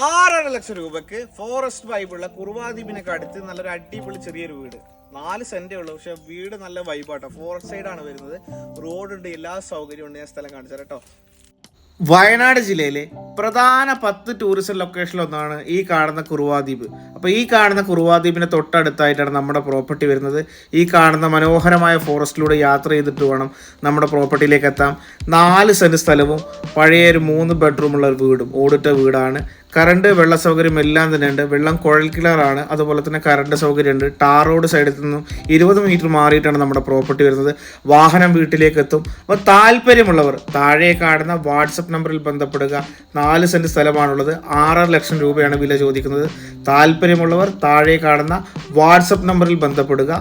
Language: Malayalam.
6.5 ലക്ഷം രൂപക്ക് ഫോറസ്റ്റ് വൈബുള്ള കുറുവാദ്വീപിനൊക്കെ അടുത്ത് നല്ലൊരു അടിപൊളി ചെറിയൊരു വീട്. 4 സെന്റേ ഉള്ളൂ, പക്ഷെ വീട് നല്ല വൈബാട്ടോ. ഫോറസ്റ്റ് സൈഡാണ് വരുന്നത്, റോഡുണ്ട്, എല്ലാ സൗകര്യവും ഉണ്ട്. ഞാൻ സ്ഥലം കാണിച്ചു തരാം കേട്ടോ. വയനാട് ജില്ലയിലെ പ്രധാന 10 ടൂറിസം ലൊക്കേഷനിലൊന്നാണ് ഈ കാണുന്ന കുറുവാദ്വീപ്. അപ്പോൾ ഈ കാണുന്ന കുറുവാദ്വീപിന് തൊട്ടടുത്തായിട്ടാണ് നമ്മുടെ പ്രോപ്പർട്ടി വരുന്നത്. ഈ കാണുന്ന മനോഹരമായ ഫോറസ്റ്റിലൂടെ യാത്ര ചെയ്തിട്ട് വേണം നമ്മുടെ പ്രോപ്പർട്ടിയിലേക്ക് എത്താം. 4 സെന്റ് സ്ഥലവും പഴയ ഒരു 3 ബെഡ്റൂമുള്ള ഒരു വീടും, ഓടിട്ട വീടാണ്. കറണ്ട്, വെള്ള സൗകര്യം എല്ലാം തന്നെ ഉണ്ട്. വെള്ളം കുഴൽ കിണറാണ്, അതുപോലെ തന്നെ കറണ്ട് സൗകര്യം ഉണ്ട്. ടാർ റോഡ് സൈഡിൽ നിന്നും 20 മീറ്റർ മാറിയിട്ടാണ് നമ്മുടെ പ്രോപ്പർട്ടി വരുന്നത്. വാഹനം വീട്ടിലേക്ക് എത്തും. അപ്പോൾ താല്പര്യമുള്ളവർ താഴെ കാണുന്ന വാട്സപ്പ് നമ്പറിൽ ബന്ധപ്പെടുക. 4 സെന്റ് സ്ഥലമാണുള്ളത്. 6.5 ലക്ഷം രൂപയാണ് വില ചോദിക്കുന്നത്. താല്പര്യമുള്ളവർ താഴെ കാണുന്ന വാട്സപ്പ് നമ്പറിൽ ബന്ധപ്പെടുക.